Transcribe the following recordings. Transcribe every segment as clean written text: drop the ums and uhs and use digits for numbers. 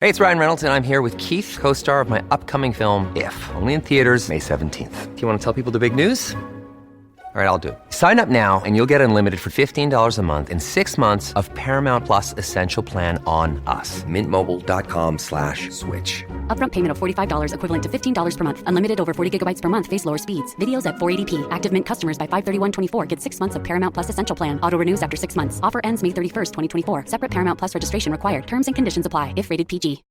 Hey, it's Ryan Reynolds, and I'm here with Keith, co-star of my upcoming film, If, only in theaters May 17th. Do you want to tell people the big news? All right, I'll do it. Sign up now and you'll get unlimited for $15 a month and 6 months of Paramount Plus Essential Plan on us. MintMobile.com/switch. Upfront payment of $45 equivalent to $15 per month. Unlimited over 40 gigabytes per month. Face lower speeds. Videos at 480p. Active Mint customers by 531.24 get 6 months of Paramount Plus Essential Plan. Auto renews after 6 months. Offer ends May 31st, 2024. Separate Paramount Plus registration required. Terms and conditions apply if rated PG.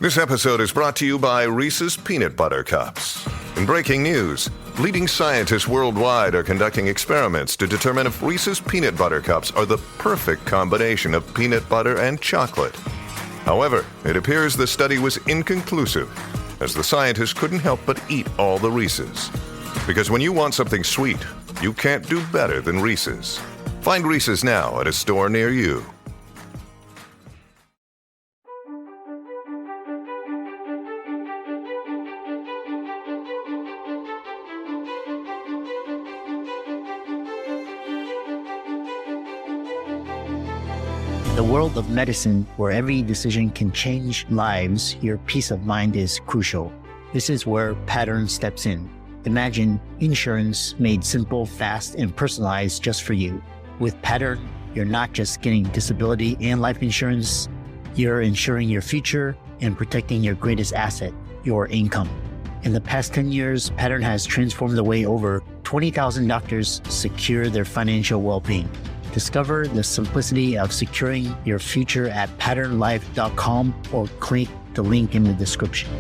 This episode is brought to you by Reese's Peanut Butter Cups. In breaking news, leading scientists worldwide are conducting experiments to determine if Reese's Peanut Butter Cups are the perfect combination of peanut butter and chocolate. However, it appears the study was inconclusive, as the scientists couldn't help but eat all the Reese's. Because when you want something sweet, you can't do better than Reese's. Find Reese's now at a store near you. The world of medicine, where every decision can change lives, your peace of mind is crucial. This is where Pattern steps in. Imagine insurance made simple, fast, and personalized just for you. With Pattern, you're not just getting disability and life insurance, you're ensuring your future and protecting your greatest asset, your income. In the past 10 years, Pattern has transformed the way over 20,000 doctors secure their financial well-being. Discover the simplicity of securing your future at patternlife.com or click the link in the description.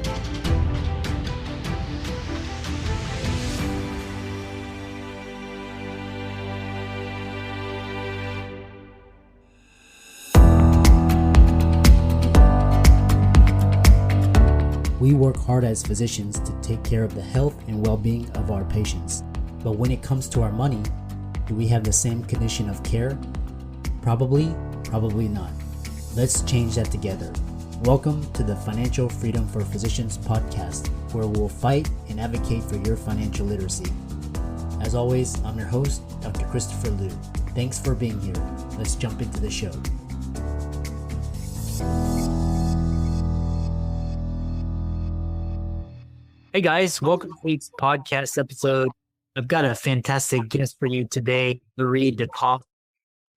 We work hard as physicians to take care of the health and well-being of our patients. But when it comes to our money, do we have the same condition of care? Probably not. Let's change that together. Welcome to the Financial Freedom for Physicians podcast, where we'll fight and advocate for your financial literacy. As always, I'm your host, Dr. Christopher Liu. Thanks for being here. Let's jump into the show. Hey guys, welcome to week's podcast episode. I've got a fantastic guest for you today, Marie DeCosse,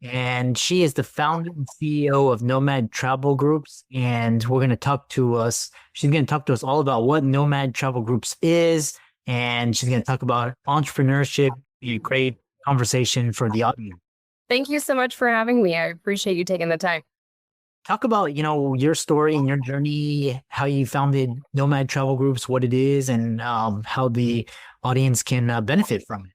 and she is the founder and CEO of NOMAD Travel Groups. And she's going to talk to us all about what NOMAD Travel Groups is, and she's going to talk about entrepreneurship. Be a great conversation for the audience. Thank you so much for having me. I appreciate you taking the time. Talk about, your story and your journey, how you founded NOMAD Travel Groups, what it is, and how the audience can benefit from it.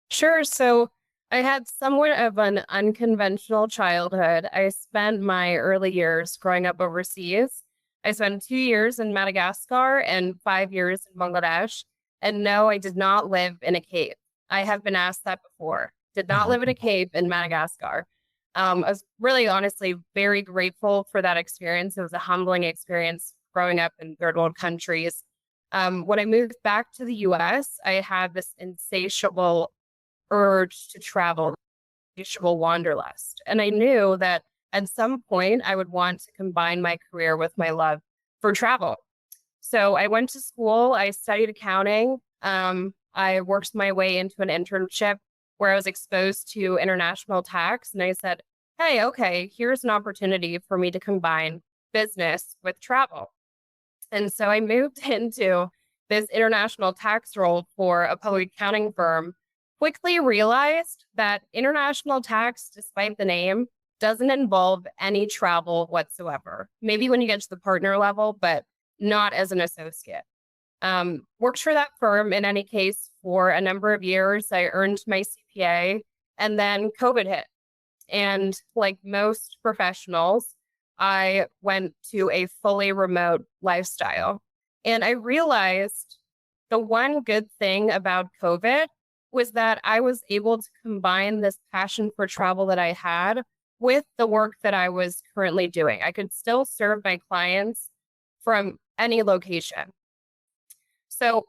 Sure. So I had somewhat of an unconventional childhood. I spent my early years growing up overseas. I spent 2 years in Madagascar and 5 years in Bangladesh. And no, I did not live in a cave. I have been asked that before. Did not live in a cave in Madagascar. I was really honestly very grateful for that experience. It was a humbling experience growing up in third world countries. When I moved back to the US, I had this insatiable urge to travel, insatiable wanderlust. And I knew that at some point I would want to combine my career with my love for travel. So I went to school, I studied accounting. I worked my way into an internship where I was exposed to international tax. And I said, hey, okay, here's an opportunity for me to combine business with travel. And so I moved into this international tax role for a public accounting firm, quickly realized that international tax, despite the name, doesn't involve any travel whatsoever. Maybe when you get to the partner level, but not as an associate. Worked for that firm in any case for a number of years. I earned my CPA and then COVID hit. And like most professionals, I went to a fully remote lifestyle. And I realized the one good thing about COVID was that I was able to combine this passion for travel that I had with the work that I was currently doing. I could still serve my clients from any location. So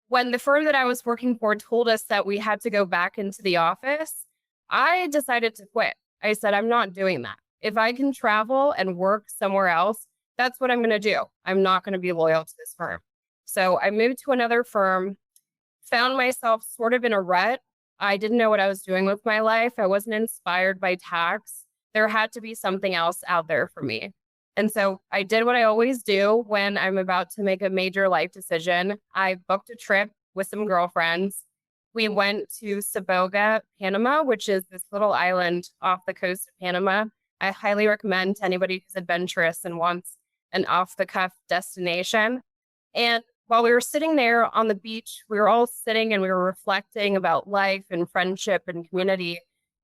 when the firm that I was working for told us that we had to go back into the office, I decided to quit. I said, I'm not doing that. If I can travel and work somewhere else that's what I'm going to do. I'm not going to be loyal to this firm. So I moved to another firm, found myself sort of in a rut. I didn't know what I was doing with my life. I wasn't inspired by tax. There had to be something else out there for me. And so I did what I always do when I'm about to make a major life decision. I booked a trip with some girlfriends. We went to Saboga, Panama, which is this little island off the coast of Panama. I highly recommend to anybody who's adventurous and wants an off-the-cuff destination. And while we were sitting there on the beach, we were all sitting and we were reflecting about life and friendship and community.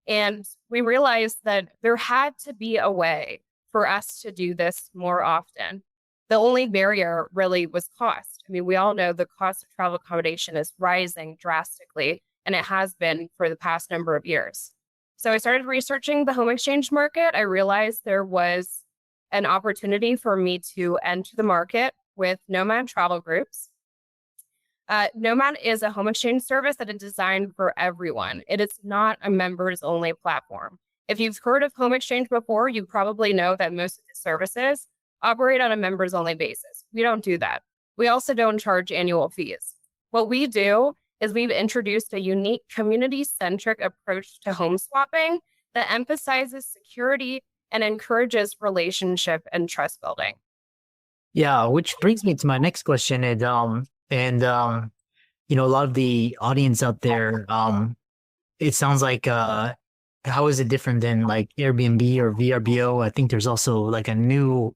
And we realized that there had to be a way for us to do this more often. The only barrier really was cost. I mean, we all know the cost of travel accommodation is rising drastically, and it has been for the past number of years. So I started researching the home exchange market. I realized there was an opportunity for me to enter the market with NOMAD travel groups. NOMAD is a home exchange service that is designed for everyone. It is not a members only platform. If you've heard of home exchange before, you probably know that most of the services operate on a members only basis. We don't do that. We also don't charge annual fees. What we do is we've introduced a unique community-centric approach to home swapping that emphasizes security and encourages relationship and trust building. Yeah, which brings me to my next question. A lot of the audience out there, it sounds like, how is it different than like Airbnb or VRBO? I think there's also like a new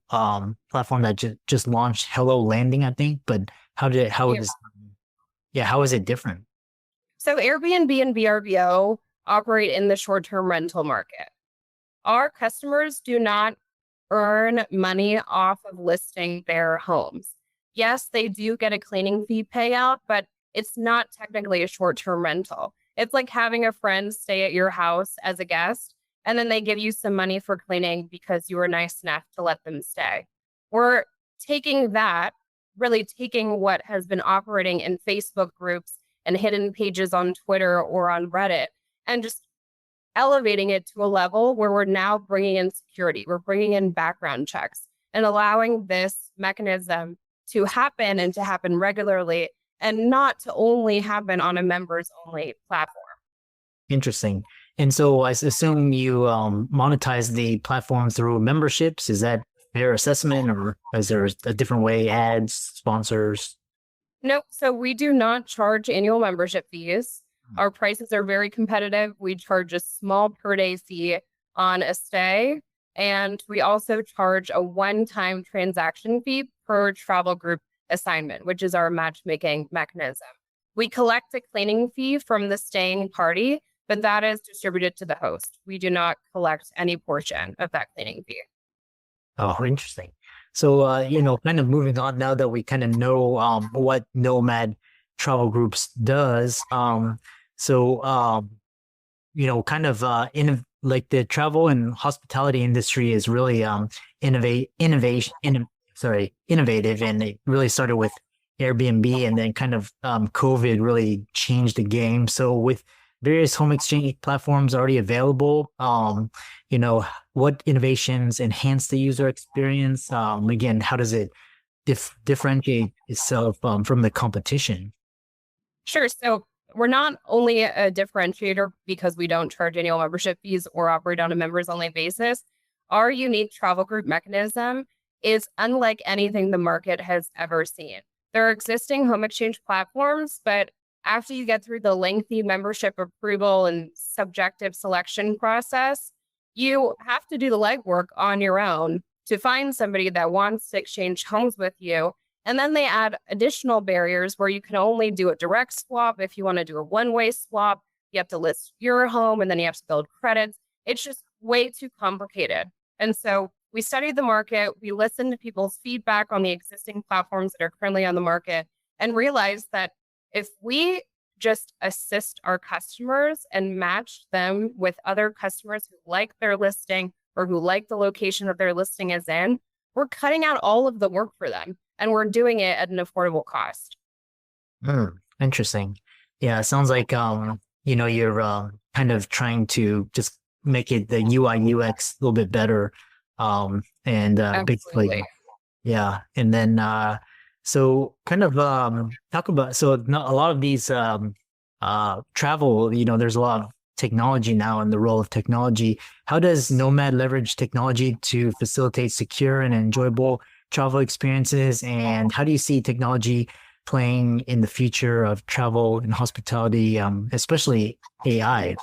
platform that just launched, Hello Landing, I think. But how is it different? So Airbnb and VRBO operate in the short-term rental market. Our customers do not earn money off of listing their homes. Yes, they do get a cleaning fee payout, but it's not technically a short-term rental. It's like having a friend stay at your house as a guest, and then they give you some money for cleaning because you were nice enough to let them stay. We're taking what has been operating in Facebook groups and hidden pages on Twitter or on Reddit, and just elevating it to a level where we're now bringing in security. We're bringing in background checks and allowing this mechanism to happen and to happen regularly, and not to only happen on a members only platform. Interesting. And so I assume you monetize the platform through memberships. Is that fair assessment, or is there a different way, ads, sponsors? No, so we do not charge annual membership fees. Our prices are very competitive. We charge a small per day fee on a stay, and we also charge a one-time transaction fee per travel group assignment, which is our matchmaking mechanism. We collect a cleaning fee from the staying party, but that is distributed to the host. We do not collect any portion of that cleaning fee. Oh, interesting. So, kind of moving on now that we kind of know what NOMAD Travel Groups does. Like the travel and hospitality industry is really innovative, and it really started with Airbnb, and then kind of COVID really changed the game. So with various home exchange platforms already available, what innovations enhance the user experience? Again, how does it differentiate itself from the competition? Sure. So we're not only a differentiator because we don't charge annual membership fees or operate on a members only basis. Our unique travel group mechanism is unlike anything the market has ever seen. There are existing home exchange platforms, but after you get through the lengthy membership approval and subjective selection process, you have to do the legwork on your own to find somebody that wants to exchange homes with you. And then they add additional barriers where you can only do a direct swap. If you want to do a one-way swap, you have to list your home and then you have to build credits. It's just way too complicated. And so we studied the market, we listened to people's feedback on the existing platforms that are currently on the market, and realized that if we just assist our customers and match them with other customers who like their listing or who like the location that their listing is in, we're cutting out all of the work for them. And we're doing it at an affordable cost. Interesting. Yeah, it sounds like you're kind of trying to just make it the UI UX a little bit better, and basically Yeah. And then, so kind of talk about, so a lot of these travel, there's a lot of technology now and the role of technology. How does Nomad leverage technology to facilitate secure and enjoyable travel experiences? And how do you see technology playing in the future of travel and hospitality, especially AI?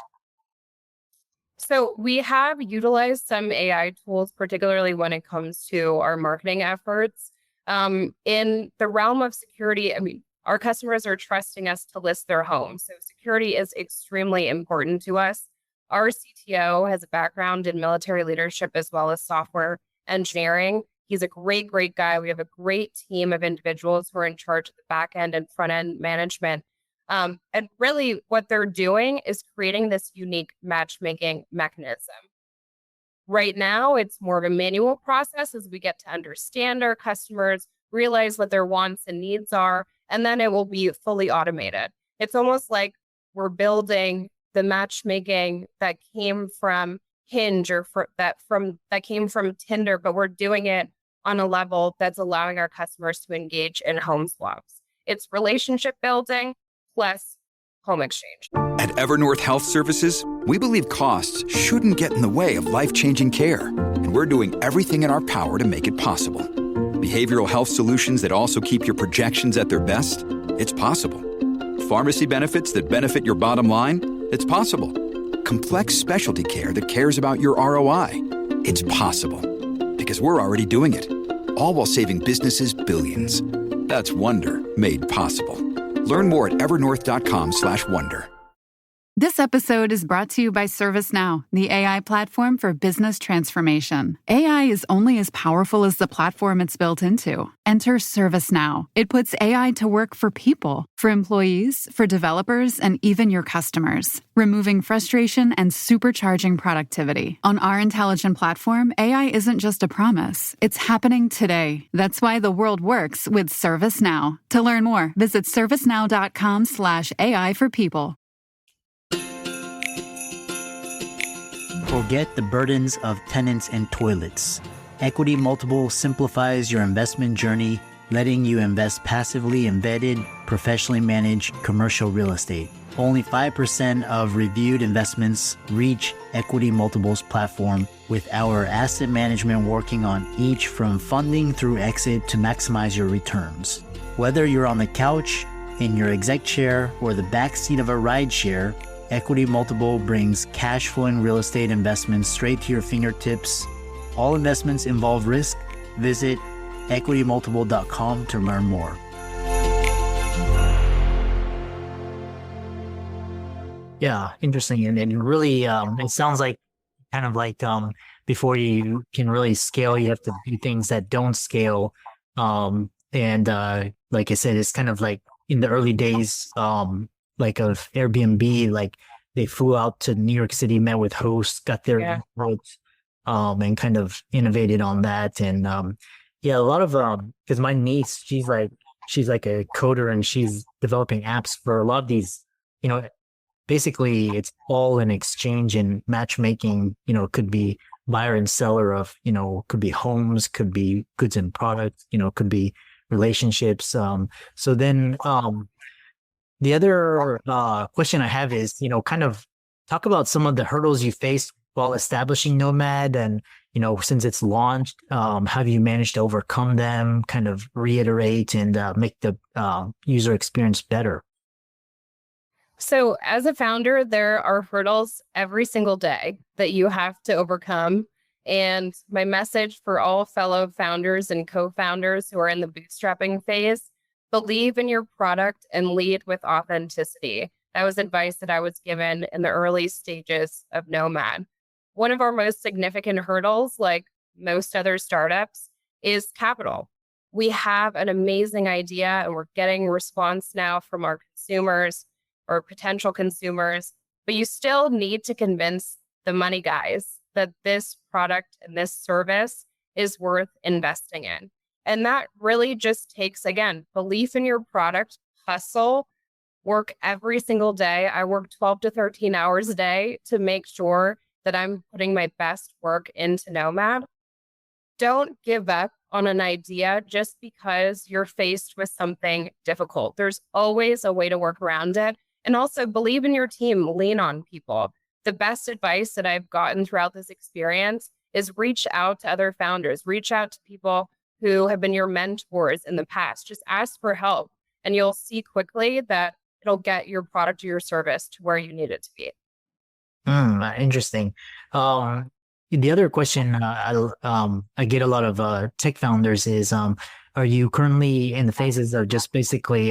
So we have utilized some AI tools, particularly when it comes to our marketing efforts. In the realm of security, I mean, our customers are trusting us to list their home. So security is extremely important to us. Our CTO has a background in military leadership as well as software engineering. He's a great, great guy. We have a great team of individuals who are in charge of the back end and front end management. And really, what they're doing is creating this unique matchmaking mechanism. Right now, it's more of a manual process as we get to understand our customers, realize what their wants and needs are, and then it will be fully automated. It's almost like we're building the matchmaking that came from Hinge or that came from Tinder, but we're doing it on a level that's allowing our customers to engage in home swaps. It's relationship building plus home exchange. At Evernorth Health Services, we believe costs shouldn't get in the way of life-changing care, and we're doing everything in our power to make it possible. Behavioral health solutions that also keep your projections at their best? It's possible. Pharmacy benefits that benefit your bottom line? It's possible. Complex specialty care that cares about your ROI? It's possible. Because we're already doing it. All while saving businesses billions. That's Wonder made possible. Learn more at evernorth.com/wonder. This episode is brought to you by ServiceNow, the AI platform for business transformation. AI is only as powerful as the platform it's built into. Enter ServiceNow. It puts AI to work for people, for employees, for developers, and even your customers, removing frustration and supercharging productivity. On our intelligent platform, AI isn't just a promise. It's happening today. That's why the world works with ServiceNow. To learn more, visit servicenow.com/AI for people. Forget the burdens of tenants and toilets. Equity Multiple simplifies your investment journey, letting you invest passively embedded, professionally managed commercial real estate. Only 5% of reviewed investments reach Equity Multiple's platform, with our asset management working on each from funding through exit to maximize your returns. Whether you're on the couch, in your exec chair, or the backseat of a rideshare, Equity Multiple brings cash flowing real estate investments straight to your fingertips. All investments involve risk. Visit equitymultiple.com to learn more. Yeah, interesting. And really, it sounds like kind of like before you can really scale, you have to do things that don't scale. And like I said, it's kind of like in the early days, like of Airbnb, like they flew out to New York City, met with hosts, got their inputs, and kind of innovated on that. And a lot of because my niece, she's like a coder and she's developing apps for a lot of these, basically it's all an exchange and matchmaking, could be buyer and seller of, could be homes, could be goods and products, could be relationships. So then the other question I have is, kind of talk about some of the hurdles you faced while establishing Nomad, and, since it's launched, have you managed to overcome them, kind of reiterate and make the user experience better? So as a founder, there are hurdles every single day that you have to overcome. And my message for all fellow founders and co-founders who are in the bootstrapping phase: believe in your product and lead with authenticity. That was advice that I was given in the early stages of Nomad. One of our most significant hurdles, like most other startups, is capital. We have an amazing idea and we're getting response now from our consumers or potential consumers, but you still need to convince the money guys that this product and this service is worth investing in. And that really just takes, again, belief in your product, hustle, work every single day. I work 12 to 13 hours a day to make sure that I'm putting my best work into Nomad. Don't give up on an idea just because you're faced with something difficult. There's always a way to work around it. And also believe in your team, lean on people. The best advice that I've gotten throughout this experience is reach out to other founders, reach out to people who have been your mentors in the past. Just ask for help, and you'll see quickly that it'll get your product or your service to where you need it to be. Interesting. The other question I get a lot of tech founders is, are you currently in the phases of just basically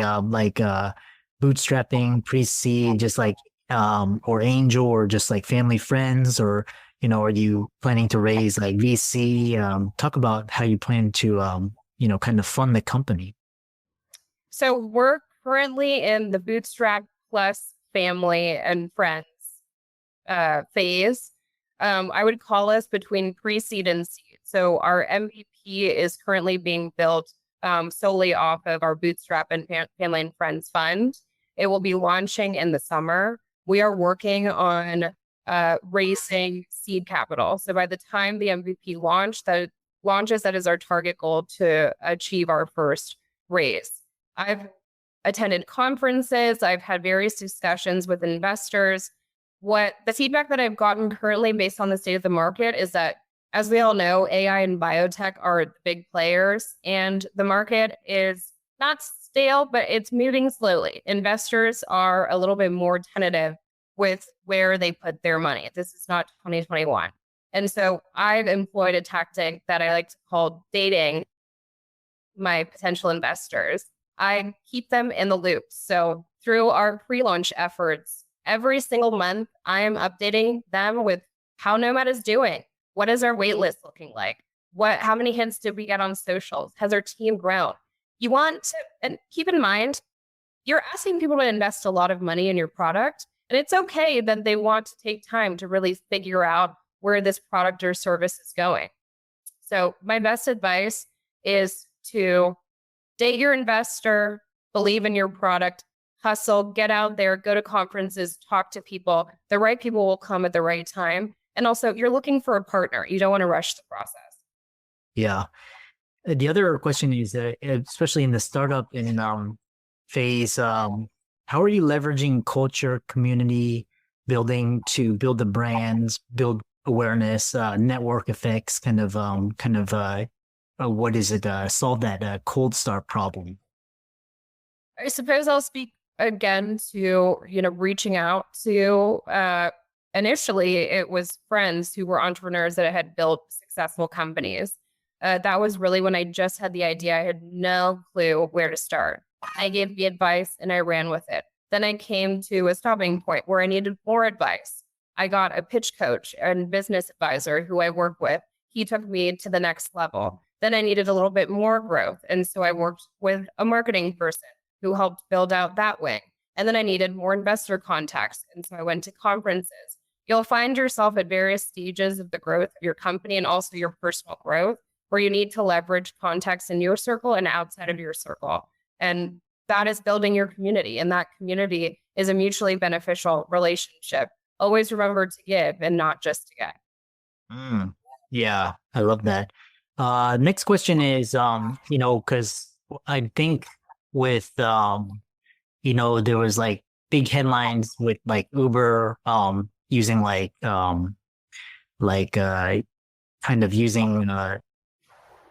bootstrapping, pre-seed, just like or angel, or just like family friends, or are you planning to raise like VC? Talk about how you plan to kind of fund the company. So we're currently in the bootstrap plus family and friends phase. I would call us between pre-seed and seed. So our MVP is currently being built solely off of our bootstrap and family and friends fund. It will be launching in the summer. We are working on raising seed capital. So by the time the MVP launches, that is our target goal to achieve our first raise. I've attended conferences. I've had various discussions with investors. What the feedback that I've gotten currently based on the state of the market is that, as we all know, AI and biotech are the big players, and the market is not stale, but it's moving slowly. Investors are a little bit more tentative with where they put their money. This is not 2021. And so I've employed a tactic that I like to call dating my potential investors. I keep them in the loop. So through our pre-launch efforts, every single month, I am updating them with how NOMAD is doing. What is our wait list looking like? How many hits did we get on socials? Has our team grown? You want to, and keep in mind, you're asking people to invest a lot of money in your product, and it's okay that they want to take time to really figure out where this product or service is going. So my best advice is to date your investor, believe in your product, hustle, get out there, go to conferences, talk to people. The right people will come at the right time. And also, you're looking for a partner. You don't want to rush the process. Yeah. The other question is, especially in the startup phase, how are you leveraging culture, community building to build the brands, build awareness, network effects, solve that cold start problem? I suppose I'll speak again to, reaching out to, initially it was friends who were entrepreneurs that had built successful companies. That was really when I just had the idea. I had no clue where to start. I gave the advice and I ran with it. Then I came to a stopping point where I needed more advice. I got a pitch coach and business advisor who I work with. He took me to the next level. Then I needed a little bit more growth. And so I worked with a marketing person who helped build out that wing. And then I needed more investor contacts. And so I went to conferences. You'll find yourself at various stages of the growth of your company and also your personal growth, where you need to leverage contacts in your circle and outside of your circle. And that is building your community. And that community is a mutually beneficial relationship. Always remember to give and not just to get. Yeah, I love that. Next question is, because I think with, there was like big headlines with like Uber using using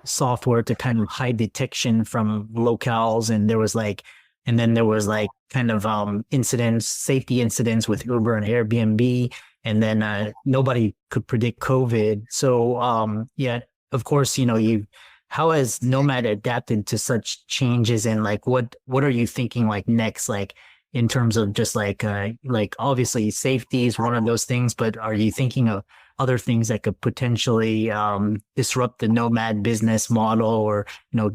software to kind of hide detection from locales, and there was incidents, safety incidents with Uber and Airbnb, and then nobody could predict COVID. So of course, how has NOMAD adapted to such changes, and what are you thinking next, in terms of just obviously safety is one of those things, but are you thinking of other things that could potentially disrupt the NOMAD business model, or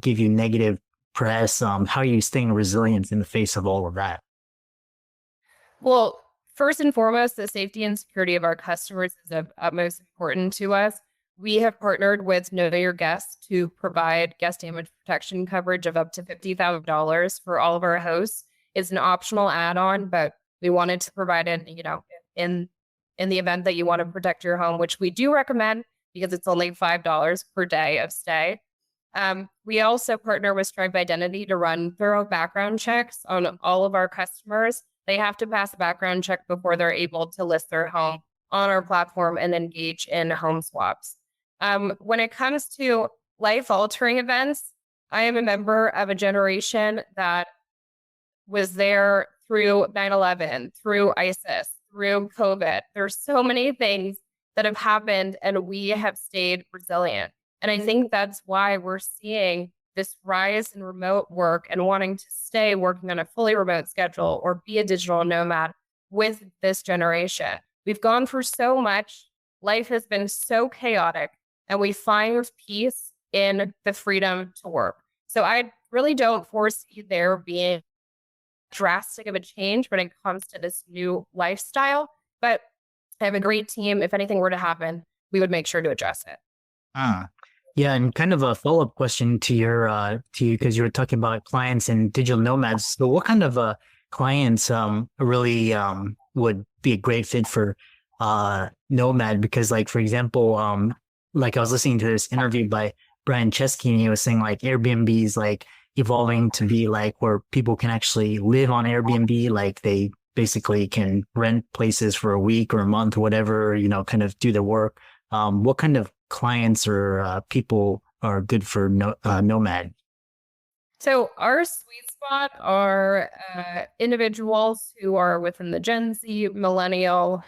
give you negative press? How are you staying resilient in the face of all of that? Well, first and foremost, the safety and security of our customers is of utmost importance to us. We have partnered with Know Your Guest to provide guest damage protection coverage of up to $50,000 for all of our hosts. It's an optional add-on, but we wanted to provide it, in the event that you want to protect your home, which we do recommend because it's only $5 per day of stay. We also partner with Stripe Identity to run thorough background checks on all of our customers. They have to pass a background check before they're able to list their home on our platform and engage in home swaps. When it comes to life-altering events, I am a member of a generation that was there through 9/11, through ISIS, through COVID. There's so many things that have happened, and we have stayed resilient. And I think that's why we're seeing this rise in remote work and wanting to stay working on a fully remote schedule or be a digital nomad with this generation. We've gone through so much. Life has been so chaotic, and we find peace in the freedom to work. So I really don't foresee there being drastic of a change when it comes to this new lifestyle. But I have a great team. If anything were to happen, we would make sure to address it. Yeah, and kind of a follow-up question to you, because you were talking about clients and digital nomads. So what kind of clients really would be a great fit for Nomad? Because like, for example, like I was listening to this interview by Brian Chesky, and he was saying like Airbnb is like evolving to be like where people can actually live on Airbnb. Like they basically can rent places for a week or a month or whatever, kind of do the work. What kind of clients or people are good for Nomad? So our sweet spot are individuals who are within the Gen Z, millennial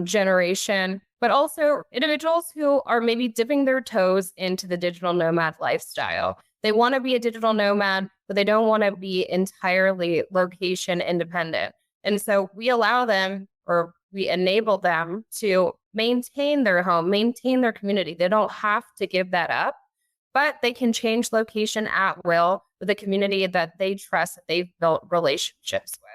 generation, but also individuals who are maybe dipping their toes into the digital nomad lifestyle. They want to be a digital nomad, but they don't want to be entirely location independent. And so we allow them, or we enable them to maintain their home, maintain their community. They don't have to give that up, but they can change location at will with a community that they trust, that they've built relationships with.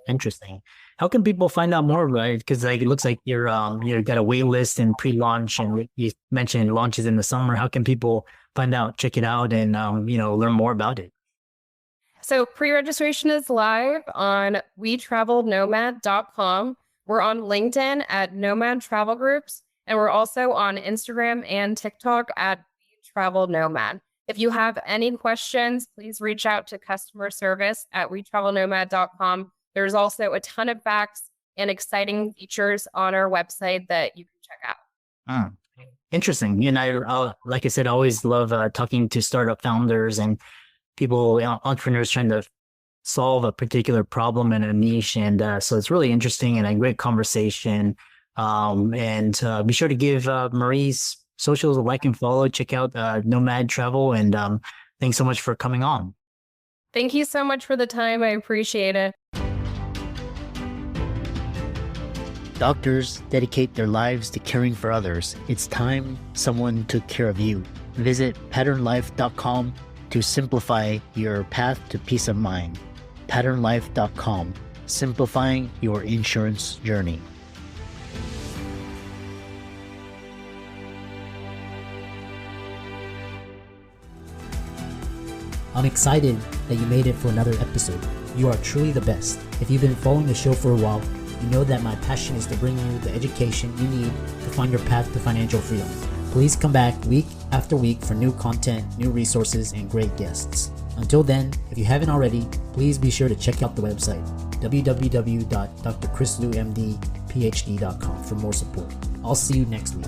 Interesting. How can people find out more about it? Because like it looks like you've got a wait list and pre-launch, and you mentioned launches in the summer. How can people find out, check it out, and learn more about it? So pre-registration is live on wetravelnomad.com. We're on LinkedIn at Nomad Travel Groups, and we're also on Instagram and TikTok at wetravelnomad. If you have any questions, please reach out to customer service at wetravelnomad.com. There's also a ton of facts and exciting features on our website that you can check out. Interesting. And I like I said, I always love talking to startup founders and people, entrepreneurs trying to solve a particular problem in a niche. And so it's really interesting and a great conversation. And be sure to give Marie's socials a like and follow. Check out Nomad Travel. And thanks so much for coming on. Thank you so much for the time. I appreciate it. Doctors dedicate their lives to caring for others. It's time someone took care of you. Visit patternlife.com to simplify your path to peace of mind. Patternlife.com, simplifying your insurance journey. I'm excited that you made it for another episode. You are truly the best. If you've been following the show for a while, you know that my passion is to bring you the education you need to find your path to financial freedom. Please come back week after week for new content, new resources, and great guests. Until then, if you haven't already, please be sure to check out the website, www.drchrislumdphd.com for more support. I'll see you next week.